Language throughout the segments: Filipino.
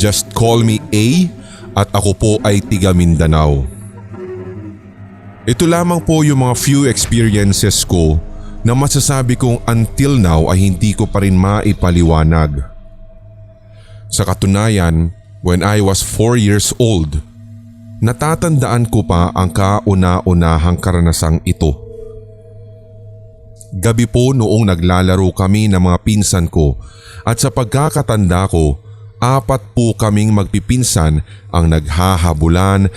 Just call me A at ako po ay tiga Mindanao. Ito lamang po yung mga few experiences ko na masasabi kong until now ay hindi ko pa rin maipaliwanag. Sa katunayan, when I was 4 years old, natatandaan ko pa ang kauna-unahang karanasang ito. Gabi po noong naglalaro kami ng mga pinsan ko at sa pagkakatanda ko, 4 po kaming magpipinsan ang naghahabulan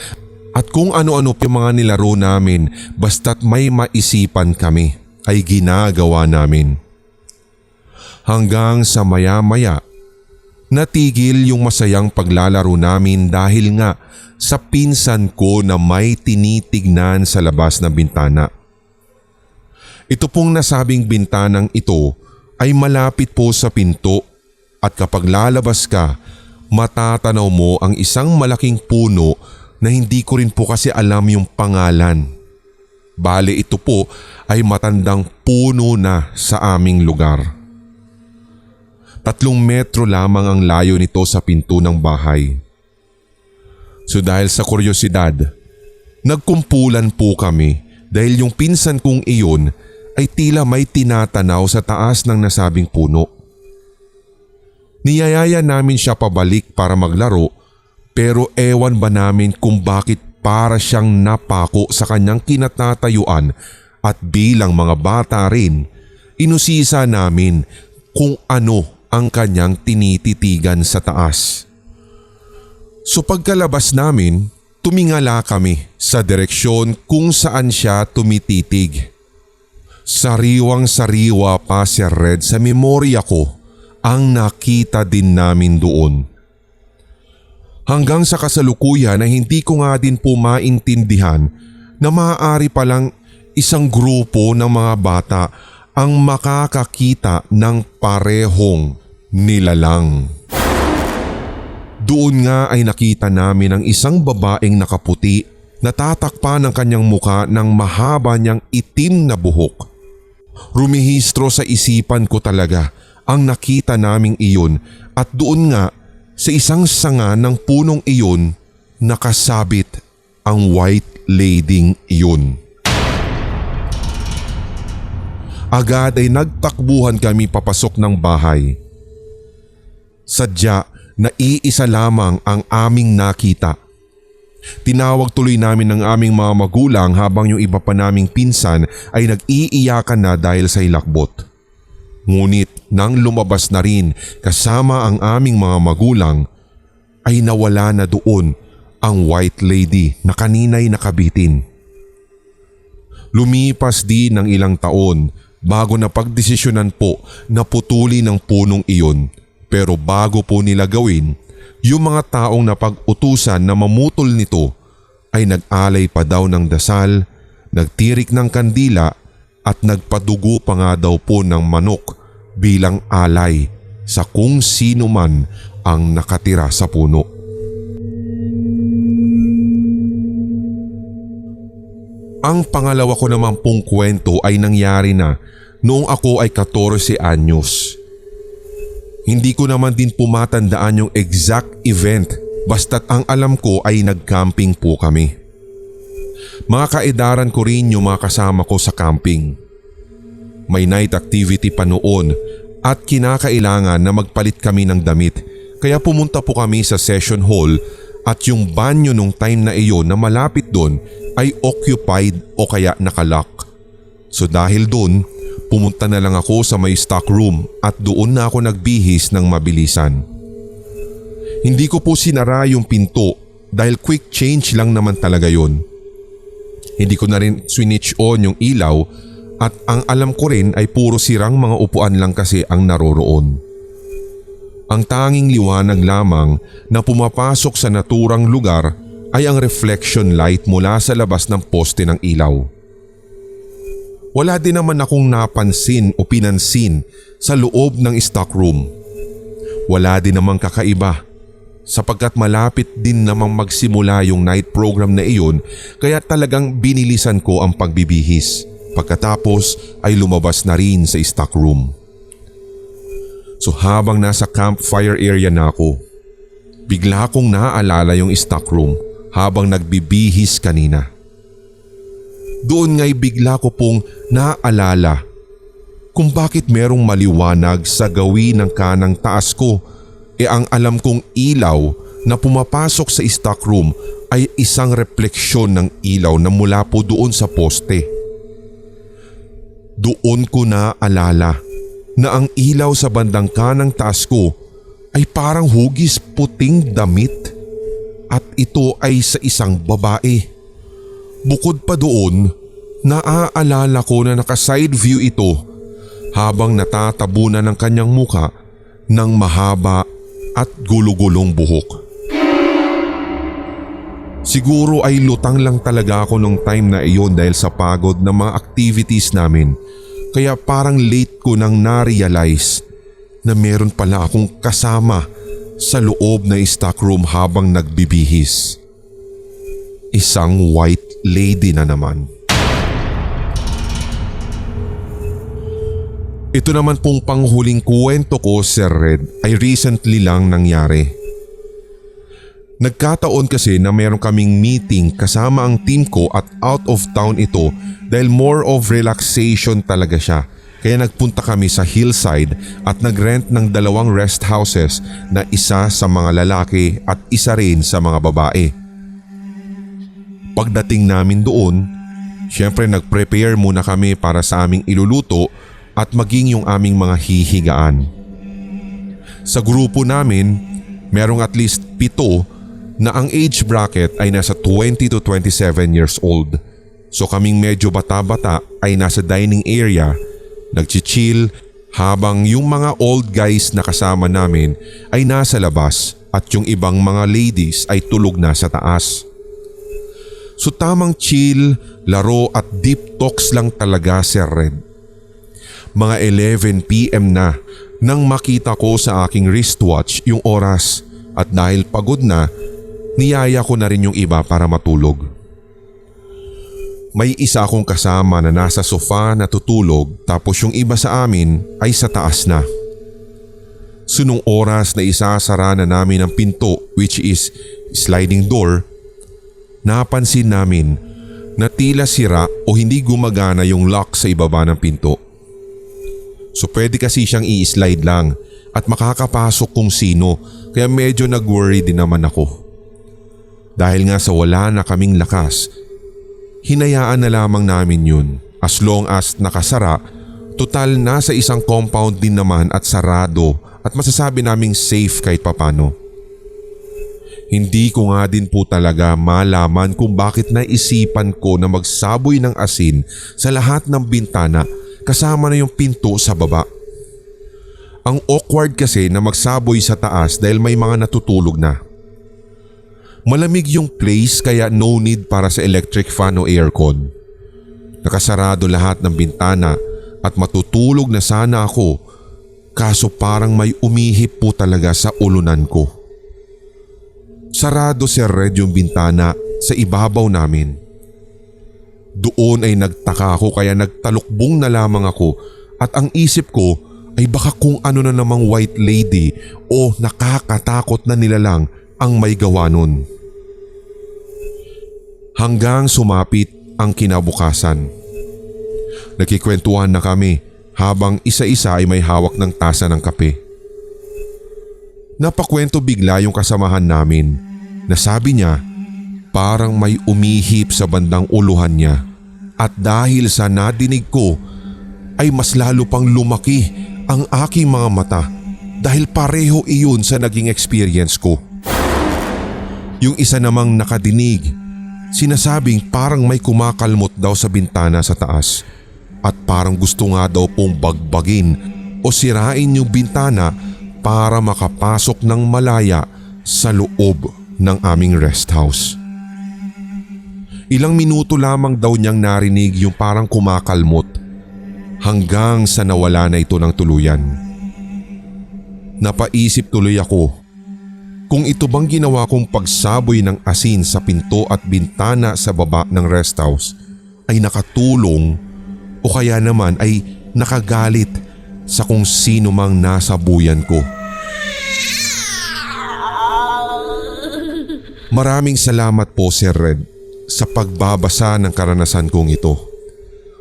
at kung ano-ano yung mga nilaro namin basta't may maisipan kami ay ginagawa namin. Hanggang sa maya-maya, natigil yung masayang paglalaro namin dahil nga sa pinsan ko na may tinitignan sa labas ng bintana. Ito pong nasabing bintanang ito ay malapit po sa pinto. At kapag lalabas ka, matatanaw mo ang isang malaking puno na hindi ko rin po kasi alam yung pangalan. Bale ito po ay matandang puno na sa aming lugar. 3 metro lamang ang layo nito sa pinto ng bahay. So dahil sa kuryosidad, nagkumpulan po kami dahil yung pinsan kong iyon ay tila may tinatanaw sa taas ng nasabing puno. Niyayaya namin siya pabalik para maglaro pero ewan ba namin kung bakit para siyang napako sa kanyang kinatatayuan at bilang mga bata rin, inusisa namin kung ano ang kanyang tinititigan sa taas. So pagkalabas namin, tumingala kami sa direksyon kung saan siya tumititig. Sariwang-sariwa pa si Red sa memorya ko ang nakita din namin doon. Hanggang sa kasalukuyan ay hindi ko nga din po maintindihan na maaari palang isang grupo ng mga bata ang makakakita ng parehong nilalang. Doon nga ay nakita namin ang isang babaeng nakaputi na tatakpan ang kanyang muka ng mahaba niyang itim na buhok. Rumihistro sa isipan ko talaga ang nakita naming iyon at doon nga sa isang sanga ng punong iyon nakasabit ang white lading iyon. Agad ay nagtakbuhan kami papasok ng bahay. Sadya na iisa lamang ang aming nakita. Tinawag tuloy namin ng aming mga magulang habang yung iba pa naming pinsan ay nag-iiyakan na dahil sa hilakbot. Ngunit nang lumabas na rin kasama ang aming mga magulang ay nawala na doon ang white lady na kanina'y nakabitin. Lumipas din ng ilang taon bago na pagdesisyonan po na putuli ng punong iyon pero bago po nila gawin, yung mga taong napag-utusan na mamutol nito ay nag-alay pa daw ng dasal, nagtirik ng kandila at nagpadugo pa nga daw po ng manok bilang alay sa kung sino man ang nakatira sa puno. Ang pangalawa ko naman pong kwento ay nangyari na noong ako ay 14 anyos. Hindi ko naman din pumatandaan yung exact event basta't ang alam ko ay nag-camping po kami. Mga kaedaran ko rin yung mga kasama ko sa camping. May night activity pa noon at kinakailangan na magpalit kami ng damit kaya pumunta po kami sa session hall at yung banyo nung time na iyon na malapit doon ay occupied o kaya nakalock. So dahil doon, pumunta na lang ako sa may stock room at doon na ako nagbihis ng mabilisan. Hindi ko po sinara yung pinto dahil quick change lang naman talaga yon. Hindi ko na rin switch on yung ilaw at ang alam ko rin ay puro sirang mga upuan lang kasi ang naroroon. Ang tanging liwanag lamang na pumapasok sa naturang lugar ay ang reflection light mula sa labas ng poste ng ilaw. Wala din naman akong napansin o pinansin sa loob ng stock room. Wala din namang kakaiba. sapagkat malapit din namang magsimula yung night program na iyon kaya talagang binilisan ko ang pagbibihis. Pagkatapos ay lumabas na rin sa stock room. So habang nasa campfire area na ako, bigla kong naaalala yung stock room habang nagbibihis kanina. Doon nga'y bigla ko pong naaalala kung bakit merong maliwanag sa gawin ng kanang taas ko. Ang alam kong ilaw na pumapasok sa stock room ay isang refleksyon ng ilaw na mula po doon sa poste. Doon ko naaalala na ang ilaw sa bandang kanang taas ko ay parang hugis puting damit at ito ay sa isang babae. Bukod pa doon, naaalala ko na naka-side view ito habang natatabunan ng kanyang muka ng mahaba at gulo-gulong buhok. Siguro ay lutang lang talaga ako nung time na iyon dahil sa pagod ng mga activities namin, kaya parang late ko nang na-realize na meron pala akong kasama sa loob na stock room habang nagbibihis. Isang white lady na naman. Ito naman pong panghuling kwento ko, Sir Red, ay recently lang nangyari. Nagkataon kasi na meron kaming meeting kasama ang team ko at out of town ito dahil more of relaxation talaga siya. Kaya nagpunta kami sa hillside at nagrent ng 2 rest houses na isa sa mga lalaki at isa rin sa mga babae. Pagdating namin doon, syempre nag-prepare muna kami para sa aming iluluto at maging yung aming mga hihigaan. Sa grupo namin, merong at least 7 na ang age bracket ay nasa 20 to 27 years old. So kaming medyo bata-bata ay nasa dining area, nagchichill habang yung mga old guys na kasama namin ay nasa labas at yung ibang mga ladies ay tulog na sa taas. So tamang chill, laro at deep talks lang talaga, Sir Red. Mga 11 PM na nang makita ko sa aking wristwatch yung oras at dahil pagod na, niyaya ko na rin yung iba para matulog. May isa akong kasama na nasa sofa na tutulog tapos yung iba sa amin ay sa taas na. Sunong oras na isasara na namin ang pinto, which is sliding door, napansin namin na tila sira o hindi gumagana yung lock sa ibaba ng pinto. So pwede kasi siyang i-slide lang at makakapasok kung sino, kaya medyo nag-worry din naman ako. Dahil nga sa wala na kaming lakas, hinayaan na lamang namin yun. As long as nakasara, total nasa isang compound din naman at sarado at masasabi naming safe kahit papano. Hindi ko nga din po talaga malaman kung bakit naisipan ko na magsaboy ng asin sa lahat ng bintana kasama na yung pinto sa baba. Ang awkward kasi na magsaboy sa taas dahil may mga natutulog na. Malamig yung place kaya no need para sa electric fan o aircon. Nakasarado lahat ng bintana at matutulog na sana ako, kaso parang may umihip po talaga sa ulunan ko. Sarado, Sir Red, yung bintana sa ibabaw namin. Doon ay nagtaka ako kaya nagtalukbong na lamang ako at ang isip ko ay baka kung ano na namang white lady o nakakatakot na nilalang ang may gawa nun. Hanggang sumapit ang kinabukasan. Nagkikwentuhan na kami habang isa-isa ay may hawak ng tasa ng kape. Napakwento bigla yung kasamahan namin na sabi niya parang may umihip sa bandang uluhan niya at dahil sa nadinig ko ay mas lalo pang lumaki ang aking mga mata dahil pareho iyon sa naging experience ko. Yung isa namang nakadinig, sinasabing parang may kumakalmot daw sa bintana sa taas at parang gusto nga daw pong bagbagin o sirain yung bintana para makapasok ng malaya sa loob ng aming rest house. Ilang minuto lamang daw niyang narinig yung parang kumakalmot hanggang sa nawala na ito ng tuluyan. Napaisip tuloy ako kung ito bang ginawa kong pagsaboy ng asin sa pinto at bintana sa baba ng rest house ay nakatulong o kaya naman ay nakagalit sa kung sino mang nasa buyan ko. Maraming salamat po Sir Red sa pagbabasa ng karanasan kong ito.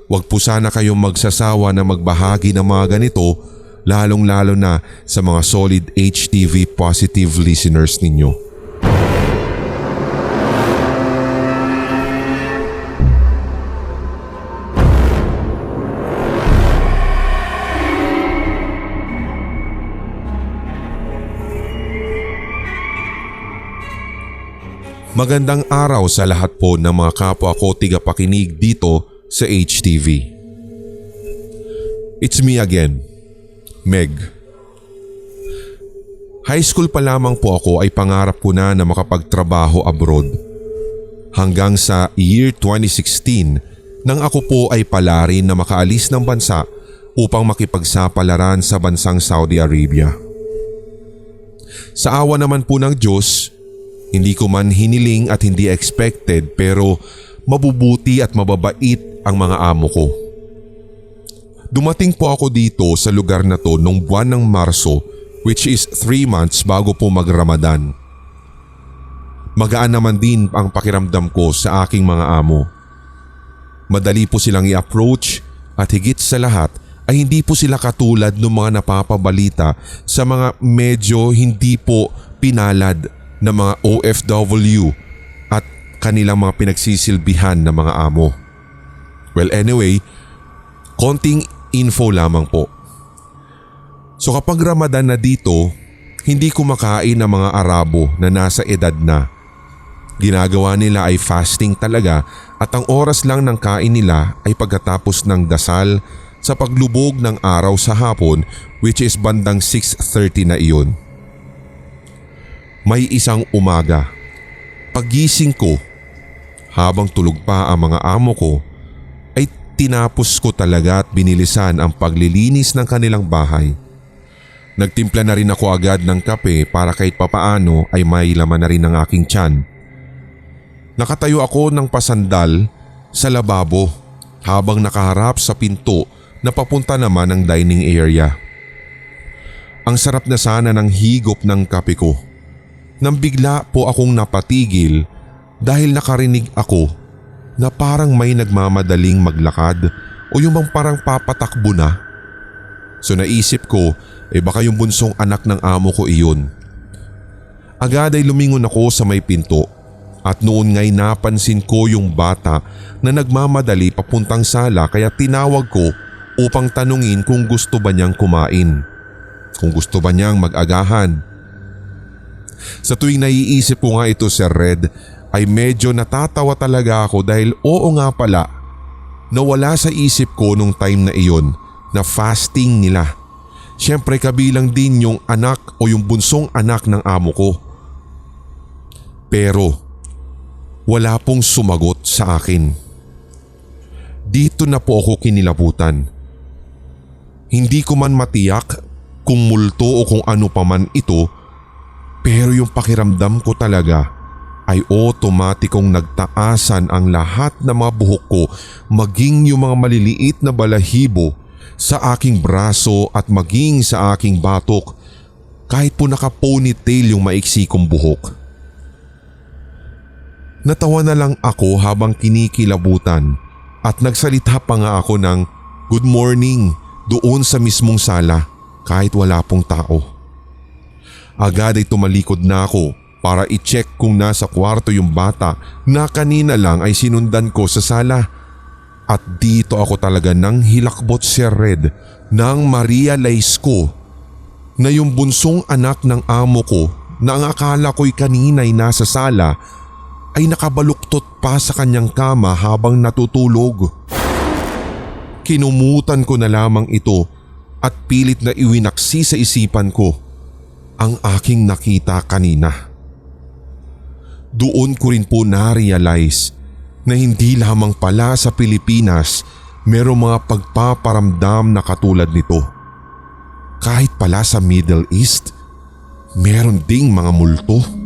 Huwag po sana kayong magsasawa na magbahagi ng mga ganito, lalong-lalo na sa mga solid HTV positive listeners ninyo. Magandang araw sa lahat po ng mga kapwa ko tigapakinig dito sa HTV. It's me again, Meg. High school pa lamang po ako ay pangarap ko na makapagtrabaho abroad. Hanggang sa year 2016 nang ako po ay palarin na makaalis ng bansa upang makipagsapalaran sa bansang Saudi Arabia. Sa awa naman po ng Diyos, hindi ko man hiniling at hindi expected pero mabubuti at mababait ang mga amo ko. Dumating po ako dito sa lugar na to noong buwan ng Marso, which is 3 months bago po mag-Ramadan. Magaan naman din ang pakiramdam ko sa aking mga amo. Madali po silang i-approach at higit sa lahat ay hindi po sila katulad ng mga napapabalita sa mga medyo hindi po pinalad na mga OFW at kanilang mga pinagsisilbihan na mga amo. Well anyway, konting info lamang po. So kapag Ramadan na dito, hindi kumakain ng mga Arabo na nasa edad na. Ginagawa nila ay fasting talaga at ang oras lang ng kain nila ay pagkatapos ng dasal sa paglubog ng araw sa hapon, which is bandang 6:30 na iyon. May isang umaga, pagising ko, habang tulog pa ang mga amo ko, ay tinapos ko talaga at binilisan ang paglilinis ng kanilang bahay. Nagtimpla na rin ako agad ng kape para kahit papaano ay may laman na rin ang aking tiyan. Nakatayo ako ng pasandal sa lababo habang nakaharap sa pinto na papunta naman ng dining area. Ang sarap na sana ng higop ng kape ko. Nang bigla po akong napatigil dahil nakarinig ako na parang may nagmamadaling maglakad o yung bang parang papatakbo na. So naisip ko baka yung bunsong anak ng amo ko iyon. Agad ay lumingon ako sa may pinto at noon nga'y napansin ko yung bata na nagmamadali papuntang sala kaya tinawag ko upang tanungin kung gusto ba niyang kumain. Kung gusto ba niyang mag-agahan. Sa tuwing naiisip ko nga ito Sir Red ay medyo natatawa talaga ako dahil oo nga pala nawala sa isip ko nung time na iyon na fasting nila. Siyempre kabilang din yung anak o yung bunsong anak ng amo ko. Pero wala pong sumagot sa akin. Dito na po ako kinilabutan. Hindi ko man matiyak kung multo o kung ano pa man ito. Pero yung pakiramdam ko talaga ay otomatikong nagtaasan ang lahat ng mga buhok ko maging yung mga maliliit na balahibo sa aking braso at maging sa aking batok kahit po naka-ponytail yung maiksi kong buhok. Natawa na lang ako habang kinikilabutan at nagsalita pa nga ako ng good morning doon sa mismong sala kahit wala pong tao. Agad ay tumalikod na ako para i-check kung nasa kwarto yung bata na kanina lang ay sinundan ko sa sala. At dito ako talaga nang hilakbot Sir Red nang ma-realize ko na yung bunsong anak ng amo ko na ang akala ko'y kanina'y nasa sala ay nakabaluktot pa sa kanyang kama habang natutulog. Kinumutan ko na lamang ito at pilit na iwinaksi sa isipan ko ang aking nakita kanina. Doon ko rin po na-realize na hindi lamang pala sa Pilipinas merong mga pagpaparamdam na katulad nito. Kahit pala sa Middle East, Meron ding mga multo.